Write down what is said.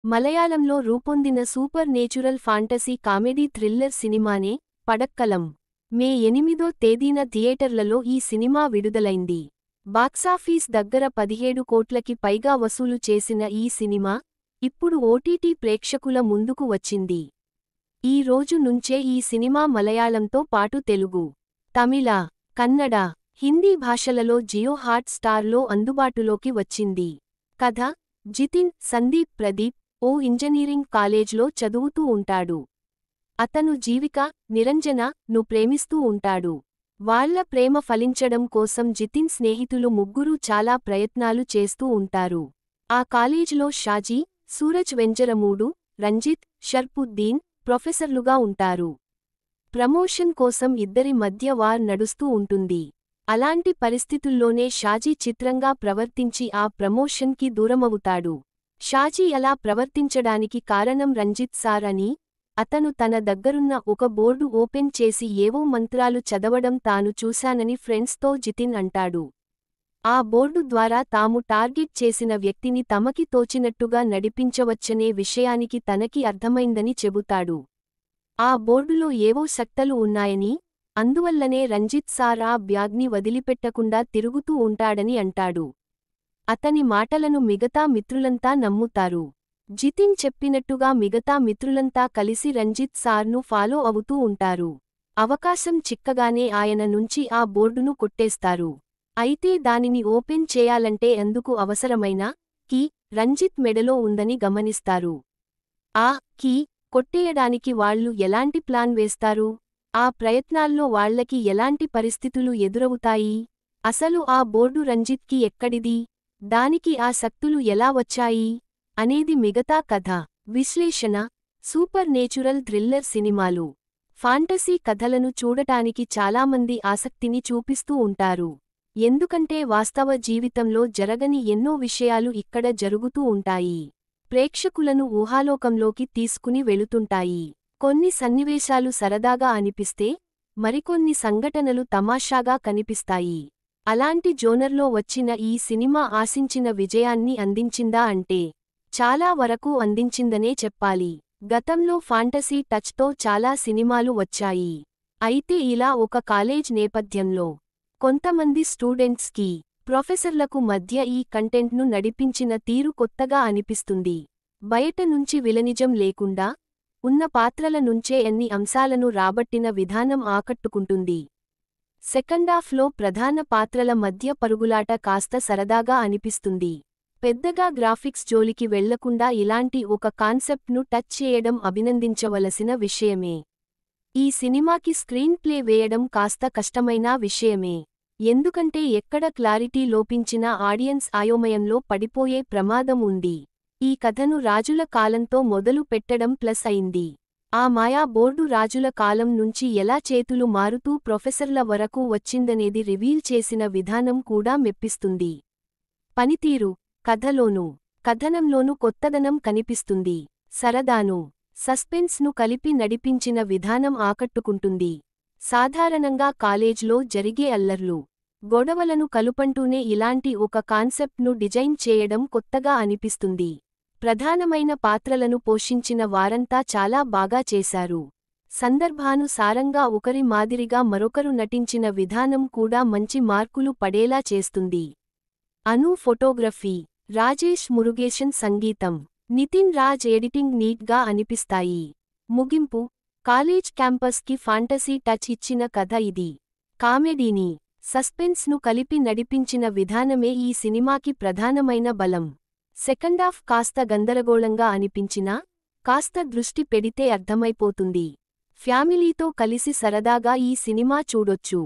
మలయాళంలో రూపొందిన super natural fantasy comedy thriller సినిమానే పడక్కలం. మే 8వ తేదీన థియేటర్లలో ఈ సినిమా విడుదలైంది. బాక్సాఫీస్ దగ్గర 17 కోట్లకి పైగా వసూలు చేసిన ఈ సినిమా ఇప్పుడు ఓటీటీ ప్రేక్షకుల ముందుకు వచ్చింది. ఈ రోజు నుంచే ఈ సినిమా మలయాళంతో పాటు తెలుగు, తమిళ, కన్నడ, హిందీ భాషలలో జియో హాట్ స్టార్లో అందుబాటులోకి వచ్చింది. కథ: జితిన్ సందీప్ ప్రదీప్ ఓ ఇంజనీరింగ్ కాలేజ్లో చదువుతూ ఉంటాడు. అతను జీవిక, నిరంజన ను ప్రేమిస్తూ ఉంటాడు. వాళ్ళ ప్రేమ ఫలించడం కోసం జితిన్ స్నేహితులు ముగ్గురూ చాలా ప్రయత్నాలు చేస్తూ ఉంటారు. ఆ కాలేజ్లో షాజీ, సూరజ్ వెంజరమూడు, రంజిత్, షర్పుద్దీన్ ప్రొఫెసర్లుగా ఉంటారు. ప్రమోషన్ కోసం ఇద్దరి మధ్య వార్ నడుస్తూ ఉంటుంది. అలాంటి పరిస్థితుల్లోనే షాజీ చిత్రంగా ప్రవర్తించి ఆ ప్రమోషన్కి దూరమవుతాడు. షాజీ అలా ప్రవర్తించడానికి కారణం రంజిత్ సార్ అని, అతను తన దగ్గరున్న ఒక బోర్డు ఓపెన్ చేసి ఏవో మంత్రాలు చదవడం తాను చూశానని ఫ్రెండ్స్తో జితిన్ అంటాడు. ఆ బోర్డు ద్వారా తాము టార్గెట్ చేసిన వ్యక్తిని తమకి తోచినట్టుగా నడిపించవచ్చనే విషయానికి తనకి అర్థమైందని చెబుతాడు. ఆ బోర్డులో ఏవో శక్తులు ఉన్నాయని, అందువల్లనే రంజిత్ సార్ ఆ బ్యాగ్ని వదిలిపెట్టకుండా తిరుగుతూ ఉంటాడని అంటాడు. అతని మాటలను మిగతా మిత్రులంతా నమ్ముతారు. జితిన్ చెప్పినట్టుగా మిగతా మిత్రులంతా కలిసి రంజిత్ సార్ను ఫాలో అవుతూ ఉంటారు. అవకాశం చిక్కగానే ఆయన నుంచి ఆ బోర్డును కొట్టేస్తారు. అయితే దానిని ఓపెన్ చేయాలంటే అందుకు అవసరమైన కీ రంజిత్ మెడలో ఉందని గమనిస్తారు. ఆ కీ కొట్టేయడానికి వాళ్లు ఎలాంటి ప్లాన్ వేస్తారు? ఆ ప్రయత్నాల్లో వాళ్లకి ఎలాంటి పరిస్థితులు ఎదురవుతాయి? అసలు ఆ బోర్డు రంజిత్కి ఎక్కడిది? దానికి ఆ శక్తులు ఎలా వచ్చాయి? అనేది మిగతా కథ. విశ్లేషణ: సూపర్ నేచురల్ థ్రిల్లర్ సినిమాలు, ఫాంటసీ కథలను చూడటానికి చాలామంది ఆసక్తిని చూపిస్తూ ఉంటారు. ఎందుకంటే వాస్తవ జీవితంలో జరగని ఎన్నో విషయాలు ఇక్కడ జరుగుతూ ఉంటాయి. ప్రేక్షకులను ఊహాలోకంలోకి తీసుకుని వెళుతుంటాయి. కొన్ని సన్నివేశాలు సరదాగా అనిపిస్తే, మరికొన్ని సంఘటనలు తమాషాగా కనిపిస్తాయి. అలాంటి జోనర్లో వచ్చిన ఈ సినిమా ఆశించిన విజయాన్ని అందించిందా అంటే చాలా వరకు అందించిందనే చెప్పాలి. గతంలో ఫాంటసీ టచ్తో చాలా సినిమాలు వచ్చాయి. అయితే ఇలా ఒక కాలేజ్ నేపథ్యంలో కొంతమంది స్టూడెంట్స్కి, ప్రొఫెసర్లకు మధ్య ఈ కంటెంట్ను నడిపించిన తీరు కొత్తగా అనిపిస్తుంది. బయట నుంచి విలనిజం లేకుండా, ఉన్న పాత్రల నుంచే అన్ని అంశాలను రాబట్టిన విధానం ఆకట్టుకుంటుంది. సెకండాఫ్లో ప్రధాన పాత్రల మధ్య పరుగులాట కాస్త సరదాగా అనిపిస్తుంది. పెద్దగా గ్రాఫిక్స్ జోలికి వెళ్లకుండా ఇలాంటి ఒక కాన్సెప్ట్ను టచ్ చేయడం అభినందించవలసిన విషయమే. ఈ సినిమాకి స్క్రీన్ ప్లే వేయడం కాస్త కష్టమైన విషయమే. ఎందుకంటే ఎక్కడ క్లారిటీ లోపించినా ఆడియన్స్ అయోమయంలో పడిపోయే ప్రమాదం ఉంది. ఈ కథను రాజుల కాలంతో మొదలు పెట్టడం ప్లస్ అయింది. ఆ మాయా బోర్డు రాజుల కాలం నుంచి ఎలా చేతులు మారుతూ ప్రొఫెసర్ల వరకు వచ్చిందనేది రివీల్ చేసిన విధానం కూడా మెప్పిస్తుంది. పనితీరు: కథలోనూ, కథనంలోనూ కొత్తదనం కనిపిస్తుంది. సరదాను, సస్పెన్స్ను కలిపి నడిపించిన విధానం ఆకట్టుకుంటుంది. సాధారణంగా కాలేజ్లో జరిగే అల్లర్లు, గొడవలను కలుపంటూనే ఇలాంటి ఒక కాన్సెప్ట్ను డిజైన్ చేయడం కొత్తగా అనిపిస్తుంది. ప్రధానమైన పాత్రలను పోషించిన వారంతా చాలా బాగా చేశారు. సందర్భానుసారంగా ఒకరి మాదిరిగా మరొకరు నటించిన విధానం కూడా మంచి మార్కులు పడేలా చేస్తుంది. అను ఫోటోగ్రఫీ, రాజేష్ మురుగేశన్ సంగీతం, నితిన్ రాజ్ ఎడిటింగ్ నీట్గా అనిపిస్తాయి. ముగింపు: కాలేజ్ క్యాంపస్కి ఫాంటసీ టచ్ ఇచ్చిన కథ ఇది. కామెడీని, సస్పెన్స్ను కలిపి నడిపించిన విధానమే ఈ సినిమాకి ప్రధానమైన బలం. సెకండాఫ్ కాస్త గందరగోళంగా అనిపించినా, కాస్త దృష్టి పెడితే అర్థమైపోతుంది. ఫ్యామిలీతో కలిసి సరదాగా ఈ సినిమా చూడొచ్చు.